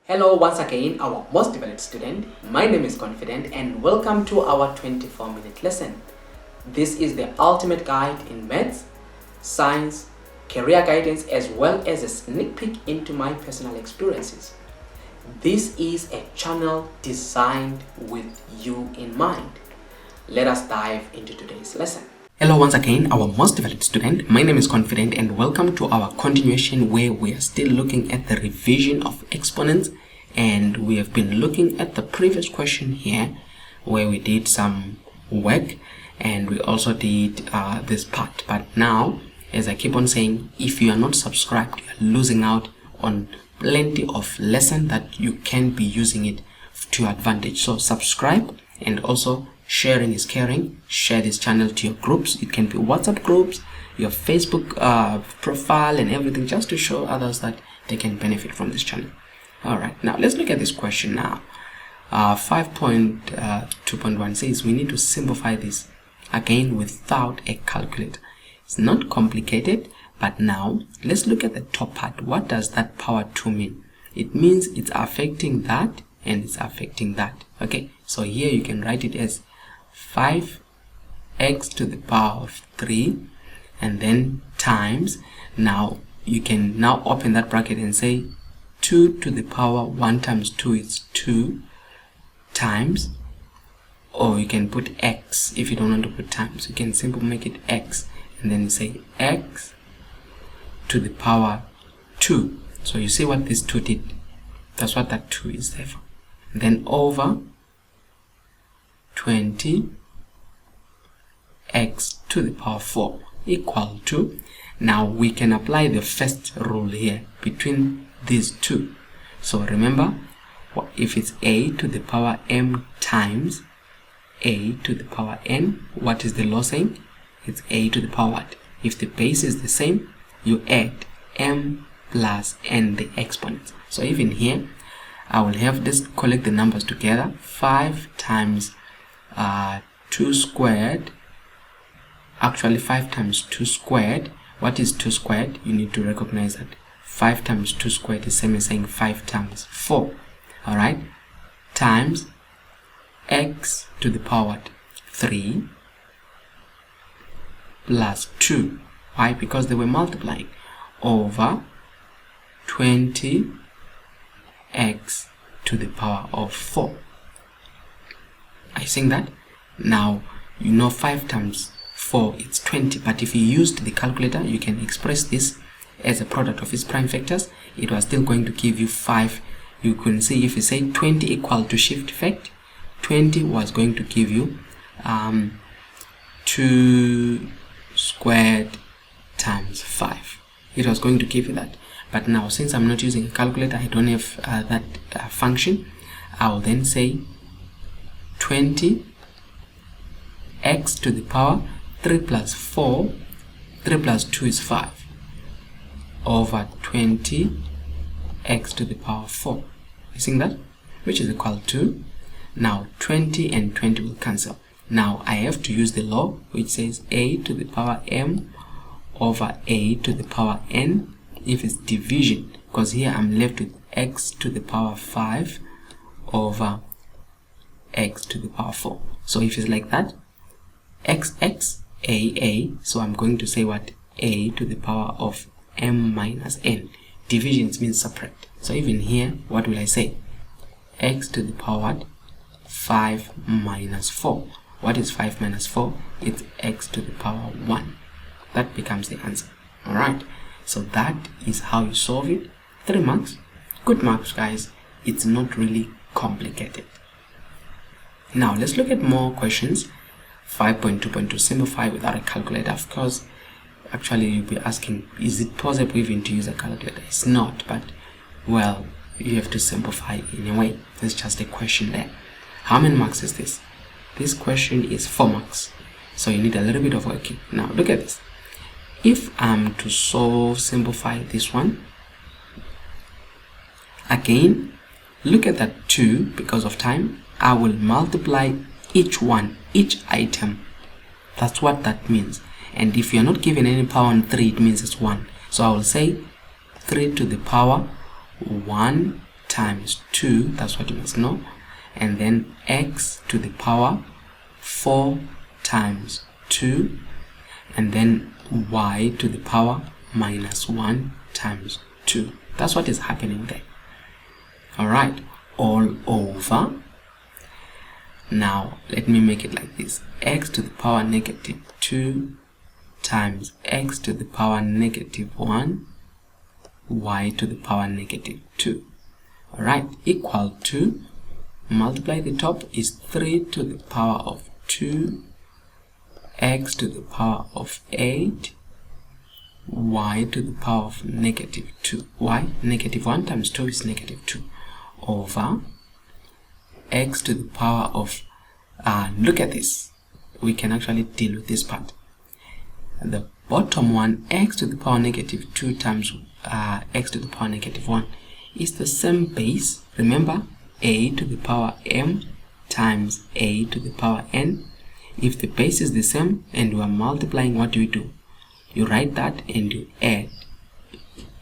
Hello once again, our most developed student. My name is Confident and welcome to our 24-minute lesson. This is the ultimate guide in maths, science, career guidance, as well as a sneak peek into my personal experiences. This is a channel designed with you in mind. Let us dive into today's lesson. Hello once again, our most developed student. My name is Confident and welcome to our continuation where we are still looking at the revision of exponents, and we have been looking at the previous question here where we did some work and we also did this part. But now, as I keep on saying, if you are not subscribed, you are losing out on plenty of lesson that you can be using it to your advantage. So subscribe, and also sharing is caring. Share this channel to your groups. It can be WhatsApp groups, your Facebook profile and everything, just to show others that they can benefit from this channel. All right, now let's look at this question now. 5.2.1 says we need to simplify this again without a calculator. It's not complicated, but now let's look at the top part. What does that power 2 mean? It means it's affecting that and it's affecting that. Okay, so here you can write it as 5x to the power of 3 and then times. Now you can now open that bracket and say 2 to the power 1 times 2 is 2 times, or you can put x. If you don't want to put times, you can simply make it x and then you say x to the power 2. So you see what this 2 did. That's what that 2 is there for. Then over 20 x to the power 4 equal to, now we can apply the first rule here between these two. So remember, if it's a to the power m times a to the power n, what is the law saying? It's a to the power what? If the base is the same, you add m plus n, the exponents. So even here I will have this, collect the numbers together. 5 times 2 squared, actually 5 times 2 squared. What is 2 squared? You need to recognize that 5 times 2 squared is same as saying 5 times 4. Alright, times x to the power 3 plus 2. Why? Because they were multiplying, over 20 x to the power of 4. Are you seeing that? Now you know 5 times 4 it's 20, but if you used the calculator you can express this as a product of its prime factors. It was still going to give you 5. You can see if you say 20 equal to shift effect, 20 was going to give you 2 squared times 5. It was going to give you that. But now, since I'm not using a calculator, I don't have that function. I will then say 20 x to the power 3 plus 4, 3 plus 2 is 5, over 20 x to the power 4. You see that? Which is equal to, now 20 and 20 will cancel. Now I have to use the law which says a to the power m over a to the power n if it's division, because here I'm left with x to the power 5 over x to the power 4. So if it's like that, x a, so I'm going to say what? A to the power of m minus n. Divisions means subtract. So even here, what will I say? X to the power 5 minus 4. What is 5 minus 4? It's x to the power 1. That becomes the answer. Alright, so that is how you solve it. 3 marks. Good marks, guys. It's not really complicated. Now let's look at more questions. 5.2.2, simplify without a calculator. Of course, actually you'll be asking, is it possible even to use a calculator? It's not, but well, you have to simplify in a way. There's just a question there. How many marks is this? This question is 4 marks, so you need a little bit of working. Now look at this. If I'm to simplify this one, again, look at that 2. Because of time, I will multiply each one, each item. That's what that means. And if you're not given any power on 3, it means it's 1. So I will say 3 to the power 1 times 2, that's what you must know, and then x to the power 4 times 2, and then y to the power minus 1 times 2. That's what is happening there. Alright, all over. Now let me make it like this: x to the power negative 2 times x to the power negative 1, y to the power negative 2. Alright, equal to, multiply the top is 3 to the power of 2, x to the power of 8, y to the power of negative 2. Why? Negative 1 times 2 is negative 2, over x to the power of, look at this, we can actually deal with this part. The bottom one, x to the power negative 2 times x to the power negative 1, is the same base. Remember, a to the power m times a to the power n. If the base is the same and we are multiplying, what do? You write that and you add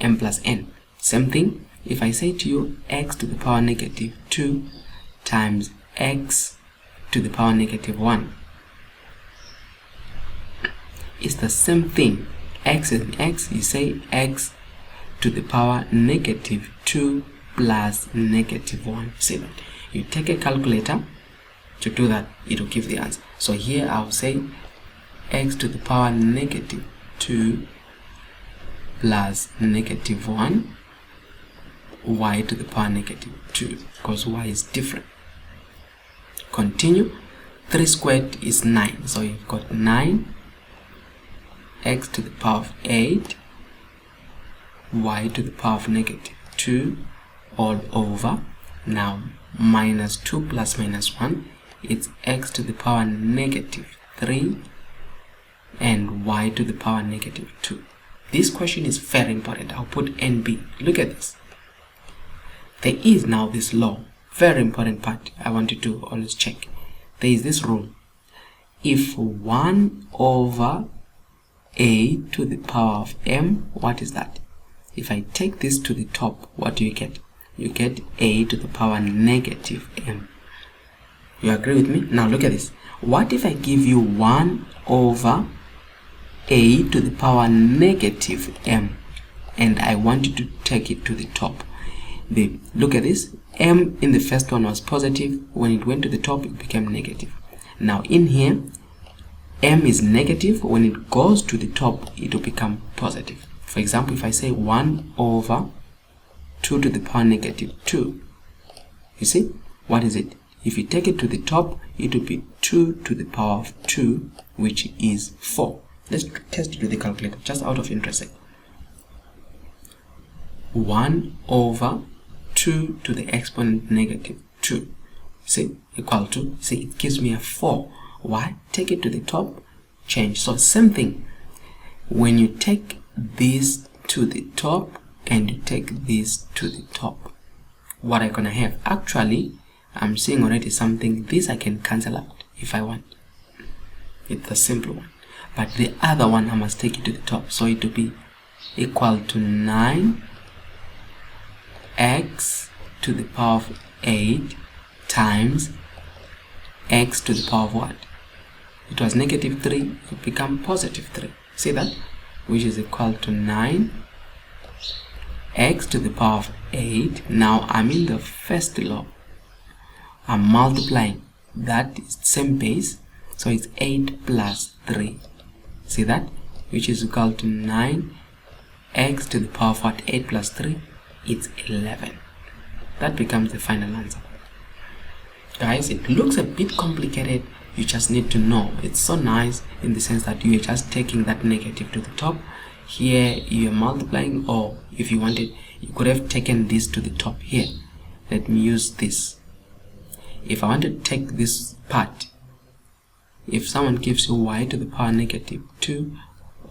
m plus n. Same thing, if I say to you x to the power negative 2 times x to the power negative 1, it's the same thing. X and x, you say x to the power negative 2 plus negative 1. See that? You take a calculator to do that, it will give the answer. So here I'll say x to the power negative 2 plus negative 1, y to the power negative 2, because y is different. Continue. 3 squared is 9, so you've got 9 x to the power of 8, y to the power of negative 2, all over. Now minus 2 plus minus 1, it's x to the power negative 3 and y to the power negative 2. This question is very important. I'll put NB. Look at this. There is now this law, very important part I want you to always check. There is this rule: if 1 over a to the power of m, what is that? If I take this to the top, what do you get? You get a to the power negative m. You agree with me? Now look at this. What if I give you 1 over a to the power negative m and I want you to take it to the top? Look at this. M in the first one was positive. When it went to the top, it became negative. Now in here, m is negative. When it goes to the top, it will become positive. For example, if I say 1 over 2 to the power negative 2, you see, what is it? If you take it to the top, it will be 2 to the power of 2, which is 4. Let's test it with the calculator, just out of interest. 1 over 2 to the exponent negative 2, see, equal to, see, it gives me a 4. Why? Take it to the top, change. So same thing, when you take this to the top and you take this to the top, what I'm gonna have, actually I'm seeing already something. This I can cancel out if I want. It's the simple one, but the other one I must take it to the top, so it will be equal to 9 x to the power of 8 times x to the power of what? It was negative 3, it become positive 3. See that? Which is equal to 9 x to the power of 8. Now I'm in the first law. I'm multiplying. That is same base, so it's 8 plus 3. See that? Which is equal to 9 x to the power of what? 8 plus 3. It's 11. That becomes the final answer. Guys, it looks a bit complicated. You just need to know. It's so nice in the sense that you are just taking that negative to the top. Here you are multiplying, or if you wanted, you could have taken this to the top here. Let me use this. If I want to take this part, if someone gives you y to the power negative 2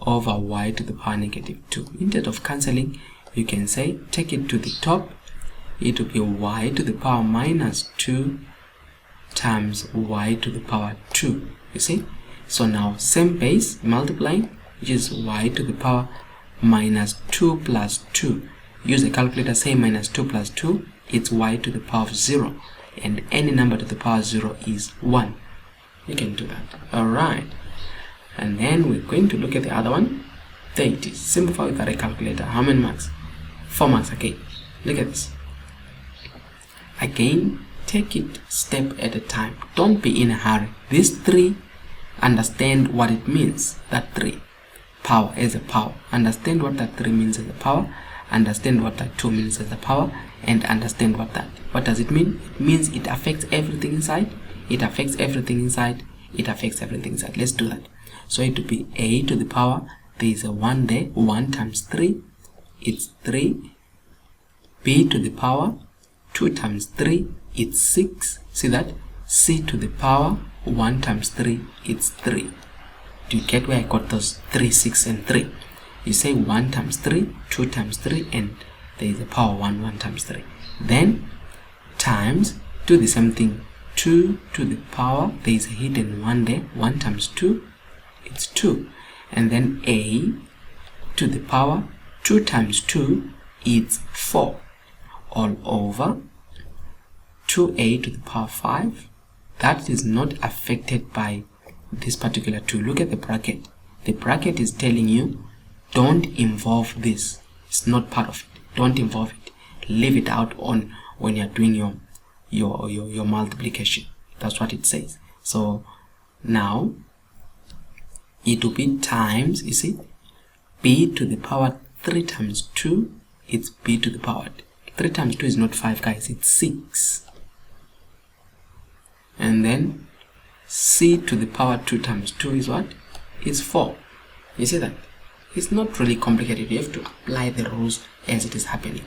over y to the power negative 2, instead of cancelling, you can say take it to the top. It will be y to the power minus 2 times y to the power 2. You see? So now same base, multiplying, which is y to the power minus 2 plus 2. Use a calculator, say minus 2 plus 2, it's y to the power of 0, and any number to the power of 0 is 1. You can do that. Alright, and then we're going to look at the other one. There it is. Simplify without a calculator. How many marks? 4 marks again. Look at this. Again, take it step at a time. Don't be in a hurry. These 3, understand what it means. That 3, power as a power. Understand what that 3 means as a power. Understand what that 2 means as a power. And understand what does it mean? It means it affects everything inside. It affects everything inside. It affects everything inside. Let's do that. So it would be a to the power. There is a 1 there. 1 times 3. It's 3. B to the power. 2 times 3, it's 6. See that? C to the power 1 times 3, it's 3. Do you get where I got those 3, 6, and 3? You say 1 times 3, 2 times 3, and there is a power 1 times 3. Then times, do the same thing. 2 to the power, there is a hidden 1 there. 1 times 2, it's 2. And then a to the power, 2 times 2, it's 4. All over 2a to the power 5. That is not affected by this particular 2. Look at the bracket. The bracket is telling you don't involve this. It's not part of it. Don't involve it. Leave it out on when you're doing your multiplication. That's what it says. So now it will be times, you see, b to the power 3 times 2, it's b to the power 3 times 2 is not 5, guys, it's 6. And then c to the power 2 times 2 is what? It's 4. You see that? It's not really complicated. You have to apply the rules as it is happening.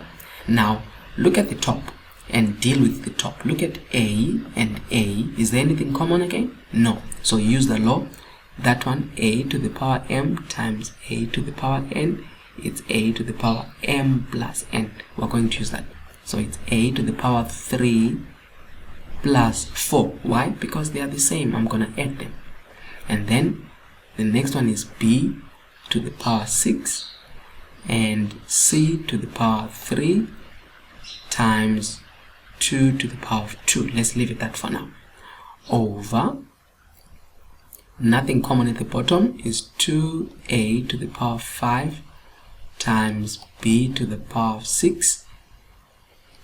Now, look at the top and deal with the top. Look at a and a. Is there anything common again? No. So use the law. That one, a to the power m times a to the power n. It's a to the power m plus n. We're going to use that. So it's a to the power 3 plus 4. Why? Because they are the same. I'm going to add them. And then the next one is b to the power 6 and c to the power 3 times 2 to the power of 2. Let's leave it that for now. Over, nothing common at the bottom, is 2a to the power 5 times b to the power of 6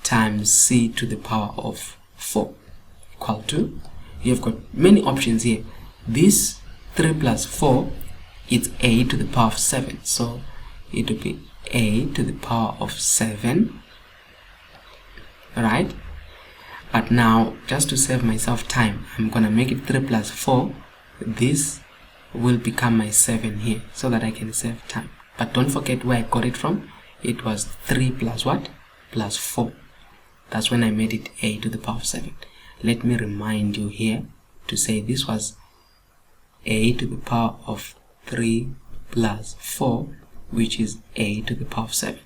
times c to the power of 4 equal to, you've got many options here. This 3 plus 4, it's a to the power of 7. So it will be a to the power of 7. Right? But now, just to save myself time, I'm going to make it 3 plus 4. This will become my 7 here so that I can save time. But don't forget where I got it from. It was 3 plus what? Plus 4. That's when I made it a to the power of 7. Let me remind you here to say this was a to the power of 3 plus 4, which is a to the power of 7.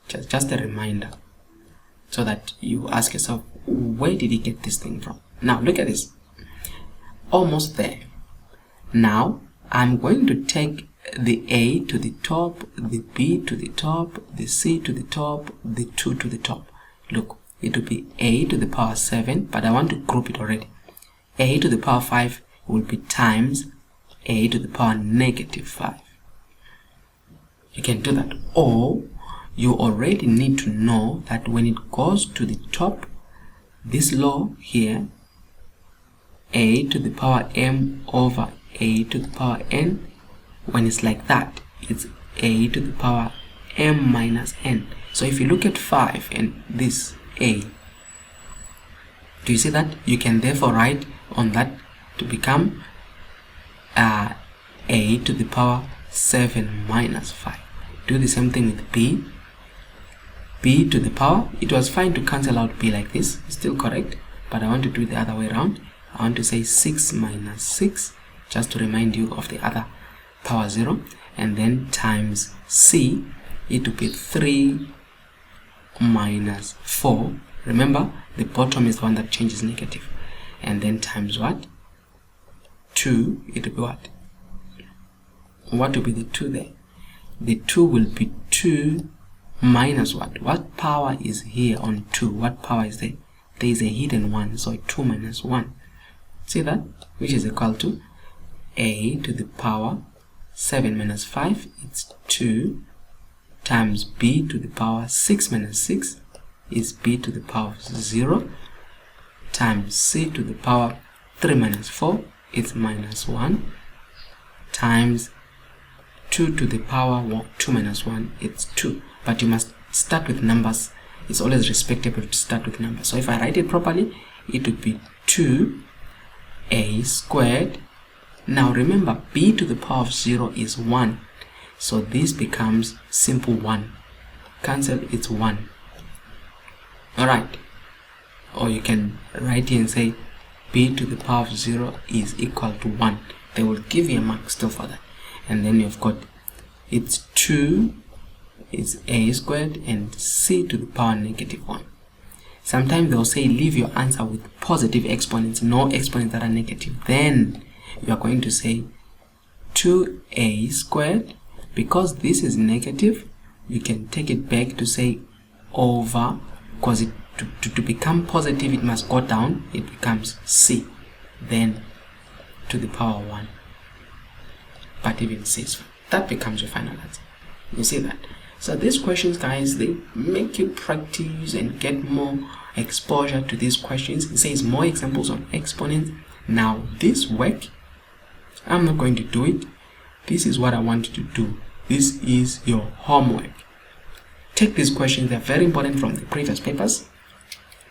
Just a reminder, so that you ask yourself, where did he get this thing from? Now look at this. Almost there. Now I'm going to take the a to the top, the b to the top, the c to the top, the 2 to the top. Look, it will be a to the power 7, but I want to group it already. A to the power 5 will be times a to the power negative 5. You can do that. Or you already need to know that when it goes to the top, this law here, a to the power m over a to the power n, when it's like that, it's a to the power m minus n. So if you look at 5 and this a, do you see that? You can therefore write on that to become a to the power 7 minus 5. Do the same thing with b. B to the power, it was fine to cancel out b like this, still correct, but I want to do it the other way around. I want to say 6 minus 6, just to remind you of the other power 0, and then times c, it will be 3 minus 4. Remember, the bottom is the one that changes negative. And then times what? 2, it will be what? What will be the 2 there? The 2 will be 2 minus what? What power is here on 2? What power is there? There is a hidden 1, so 2 minus 1. See that? Which is equal to a to the power 7 minus 5, it's 2, times b to the power 6 minus 6 is b to the power 0, times c to the power 3 minus 4, it's minus 1, times 2 to the power 2 minus 1, it's 2. But you must start with numbers. It's always respectable to start with numbers. So if I write it properly, it would be 2a squared. Now remember, b to the power of 0 is 1. So this becomes simple 1. Cancel, it's 1. Alright. Or you can write here and say b to the power of 0 is equal to 1. They will give you a mark still for that. And then you've got, it's 2 is a squared and c to the power negative 1. Sometimes they'll say leave your answer with positive exponents, no exponents that are negative. Then you are going to say 2a squared. Because this is negative, you can take it back to say over, because to become positive it must go down, it becomes c, then to the power 1. But even c is fine. That becomes your final answer. You see that? So these questions, guys, they make you practice and get more exposure to these questions. It says more examples on exponents. Now this work, I'm not going to do it. This is what I want you to do. This is your homework. Take these questions, they're very important from the previous papers.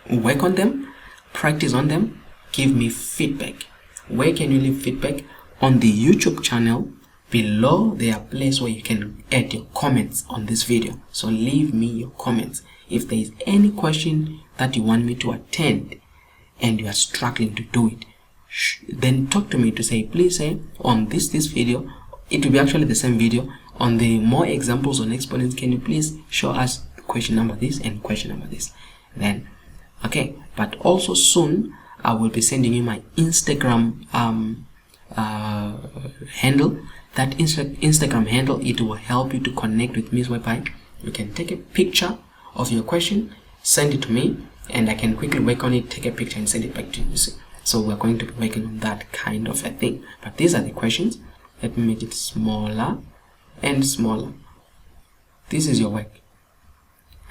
Work on them, practice on them, give me feedback. Where can you leave feedback? On the YouTube channel. Below there are places where you can add your comments on this video. So leave me your comments. If there is any question that you want me to attend and you are struggling to do it, then talk to me to say, please say on this video, it will be actually the same video, on the more examples on exponents, can you please show us question number this and question number this. Then okay, but also soon I will be sending you my Instagram handle. That Instagram handle, it will help you to connect with me, whereby you can take a picture of your question, send it to me, and I can quickly work on it, take a picture and send it back to you. So we're going to be working on that kind of a thing. But these are the questions. Let me make it smaller and smaller. This is your work.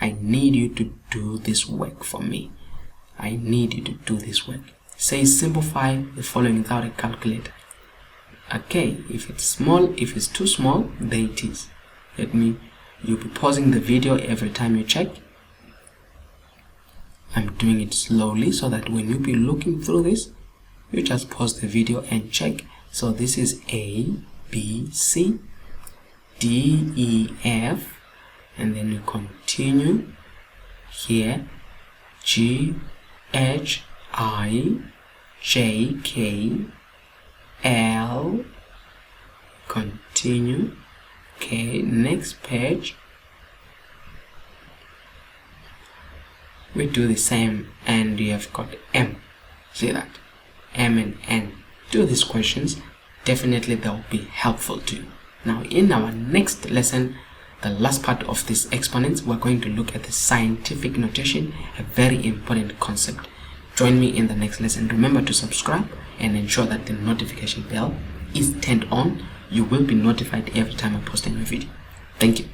I need you to do this work for me. I need you to do this work. Say simplify the following without a calculator. Okay, if it's small, if it's too small, there it is. You'll be pausing the video every time you check. I'm doing it slowly so that when you be looking through this, you just pause the video and check. So this is A, B, C, D, E, F, and then you continue here, G, H, I, J, K, L, continue. Okay, next page we do the same, and you have got M. See that? M and N. Do these questions, definitely they will be helpful to you. Now in our next lesson, the last part of this exponents, we're going to look at the scientific notation, a very important concept. Join me in the next lesson. Remember to subscribe and ensure that the notification bell is turned on. You will be notified every time I post a new video. Thank you.